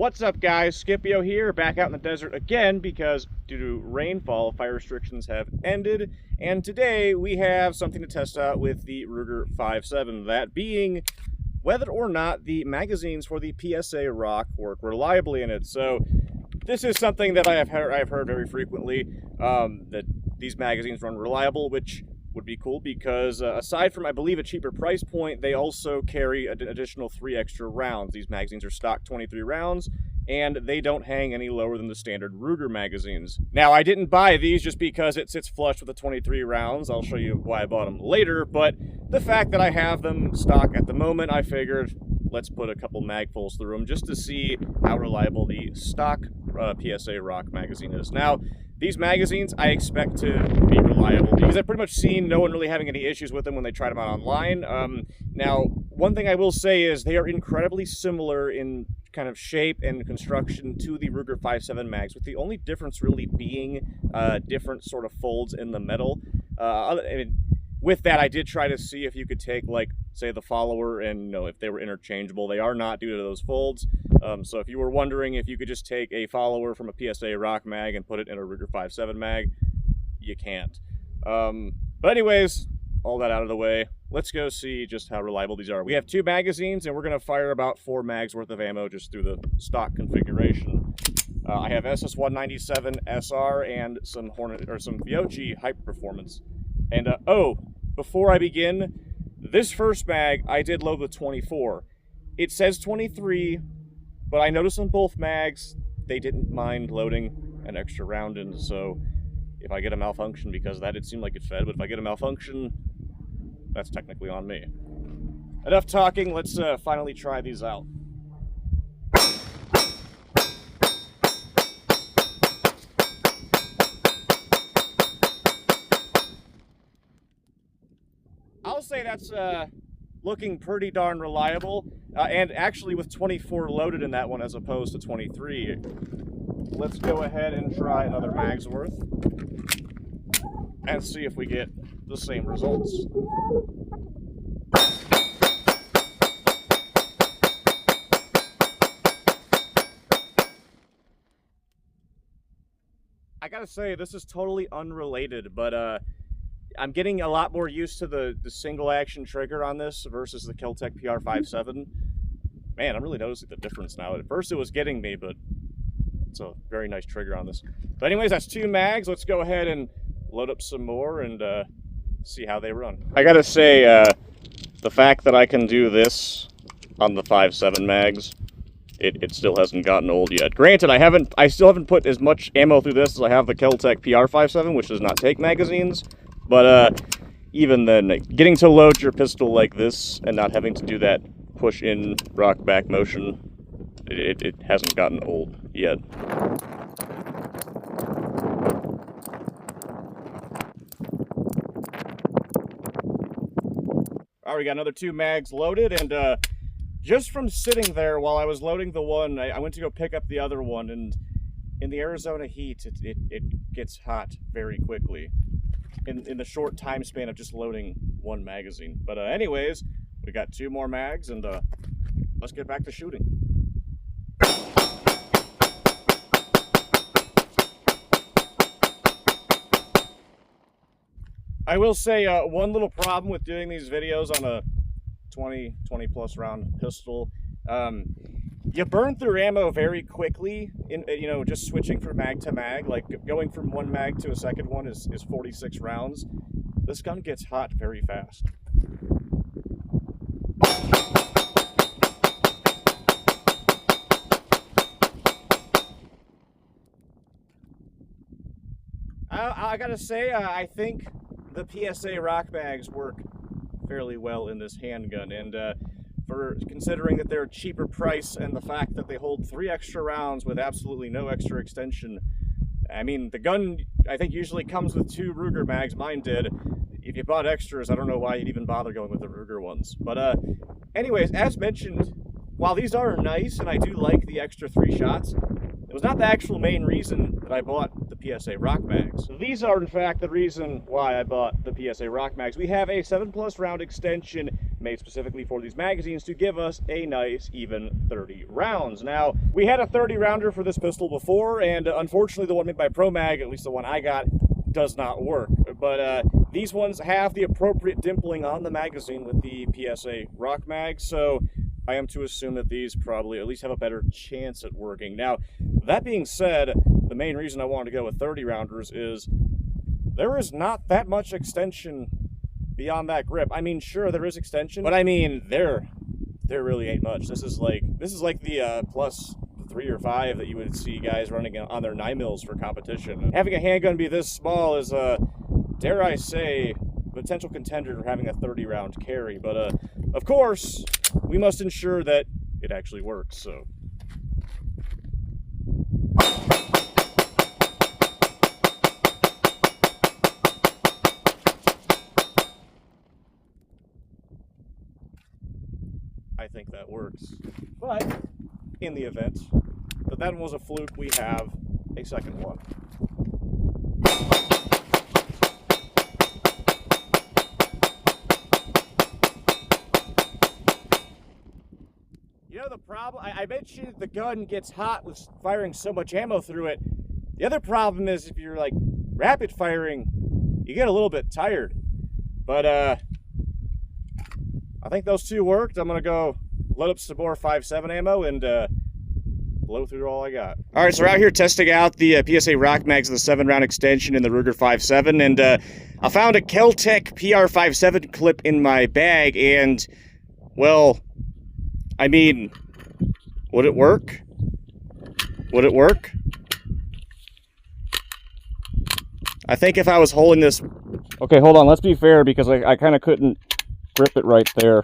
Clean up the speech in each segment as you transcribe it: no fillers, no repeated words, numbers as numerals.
What's up, guys? Scipio here, back out in the desert again because due to rainfall, fire restrictions have ended, and today we have something to test out with the Ruger 5.7, that being whether or not the magazines for the PSA Rock work reliably in it. So this is something that I've heard very frequently, that these magazines run reliable, which would be cool because aside from, I believe, a cheaper price point, they also carry an additional 3 extra rounds. These magazines are stock 23 rounds, and they don't hang any lower than the standard Ruger magazines. Now, I didn't buy these just because it sits flush with the 23 rounds. I'll show you why I bought them later, but the fact that I have them stock at the moment, I figured let's put a couple magfuls through them just to see how reliable the stock PSA Rock magazine is. Now, these magazines I expect to be reliable because I've pretty much seen no one really having any issues with them when they tried them out online. Now, one thing I will say is they are incredibly similar in kind of shape and construction to the Ruger 5.7 mags, with the only difference really being different sort of folds in the metal. With that, I did try to see if you could take, like, say, the follower and, if they were interchangeable. They are not due to those folds. So if you were wondering if you could just take a follower from a PSA Rock mag and put it in a Ruger 5.7 mag, you can't. But anyways, all that out of the way, let's go see just how reliable these are. We have 2 magazines, and we're going to fire about 4 mags worth of ammo just through the stock configuration. I have SS197 SR and some Hornet or some Vyochi Hyper Performance. And before I begin, this first mag I did load with 24. It says 23, but I noticed on both mags they didn't mind loading an extra round in, so if I get a malfunction because of that, it seemed like it fed, but if I get a malfunction, that's technically on me. Enough talking, let's finally try these out. I'll say that's looking pretty darn reliable, and actually with 24 loaded in that one as opposed to 23. Let's go ahead and try another mag's worth and see if we get the same results. I gotta say, this is totally unrelated, but I'm getting a lot more used to the single action trigger on this versus the Kel-Tec PR5.7. Man, I'm really noticing the difference now. At first it was getting me, but it's a very nice trigger on this. But anyways, that's 2 mags. Let's go ahead and load up some more and see how they run. I gotta say, the fact that I can do this on the 5.7 mags, it still hasn't gotten old yet. Granted, I still haven't put as much ammo through this as I have the Kel-Tec PR5.7, which does not take magazines. But even then, getting to load your pistol like this and not having to do that push-in, rock-back motion, it hasn't gotten old yet. All right, we got another 2 mags loaded, and just from sitting there while I was loading the one, I went to go pick up the other one, and in the Arizona heat, it gets hot very quickly in the short time span of just loading 1 magazine. But anyways, we got 2 more mags, and let's get back to shooting. I will say one little problem with doing these videos on a 20 plus round pistol, you burn through ammo very quickly in, just switching from mag to mag. Like going from 1 mag to a second one is 46 rounds. This gun gets hot very fast. I gotta say, I think the PSA Rock mags work fairly well in this handgun, and for considering that they're a cheaper price and the fact that they hold 3 extra rounds with absolutely no extra extension. I mean, the gun, I think, usually comes with 2 Ruger mags. Mine did. If you bought extras, I don't know why you'd even bother going with the Ruger ones. But anyways, as mentioned, while these are nice and I do like the extra 3 shots, it was not the actual main reason that I bought the PSA Rock mags. So these are, in fact, the reason why I bought the PSA Rock mags. We have a 7+ round extension made specifically for these magazines to give us a nice even 30 rounds. Now, we had a 30 rounder for this pistol before, and unfortunately the one made by ProMag, at least the one I got, does not work. But these ones have the appropriate dimpling on the magazine with the PSA Rock mag, so I am to assume that these probably at least have a better chance at working. Now, that being said, the main reason I wanted to go with 30 rounders is there is not that much extension beyond that grip. I mean, sure, there is extension, but I mean, there really ain't much. This is like the plus 3 or 5 that you would see guys running on their 9mm for competition. Having a handgun be this small is, dare I say, potential contender for having a 30 round carry. But of course, we must ensure that it actually works. So. I think that works. But in the event that that one was a fluke, we have a second one. You know the problem? I mentioned the gun gets hot with firing so much ammo through it. The other problem is if you're like rapid firing, you get a little bit tired. But I think those two worked. I'm gonna go load up some more 5.7 ammo and blow through all I got. All right, so we're out here testing out the PSA Rock mags of the 7-round extension in the Ruger 5.7, and I found a Kel-Tec PR5.7 clip in my bag, and well, I mean, would it work? Would it work? I think if I was holding this... Okay, hold on, let's be fair, because I kind of couldn't grip it right there.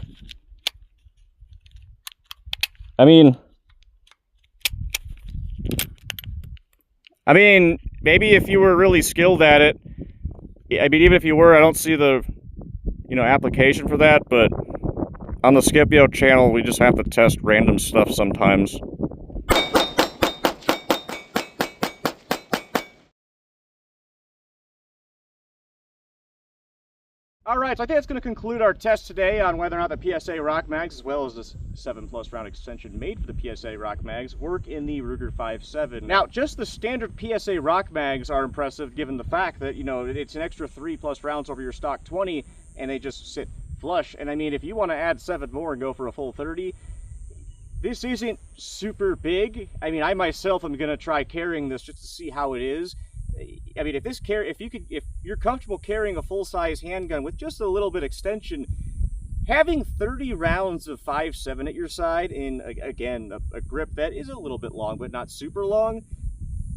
I mean, maybe if you were really skilled at it, I mean, even if you were, I don't see the, application for that, but on the Scipio channel, we just have to test random stuff sometimes. Alright, so I think that's going to conclude our test today on whether or not the PSA Rock mags, as well as this 7+ round extension made for the PSA Rock mags, work in the Ruger 5.7. Now, just the standard PSA Rock mags are impressive given the fact that, it's an extra 3+ rounds over your stock 20, and they just sit flush. And I mean, if you want to add 7 more and go for a full 30, this isn't super big. I mean, I myself am going to try carrying this just to see how it is. I mean, if you're comfortable carrying a full-size handgun with just a little bit extension, having 30 rounds of 5.7 at your side in, again, a grip that is a little bit long, but not super long,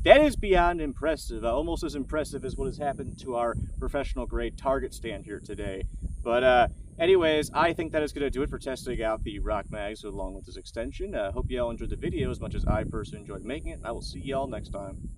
that is beyond impressive. Almost as impressive as what has happened to our professional grade target stand here today. But anyways, I think that is going to do it for testing out the Rock mags along with this extension. Hope you all enjoyed the video as much as I personally enjoyed making it. I will see you all next time.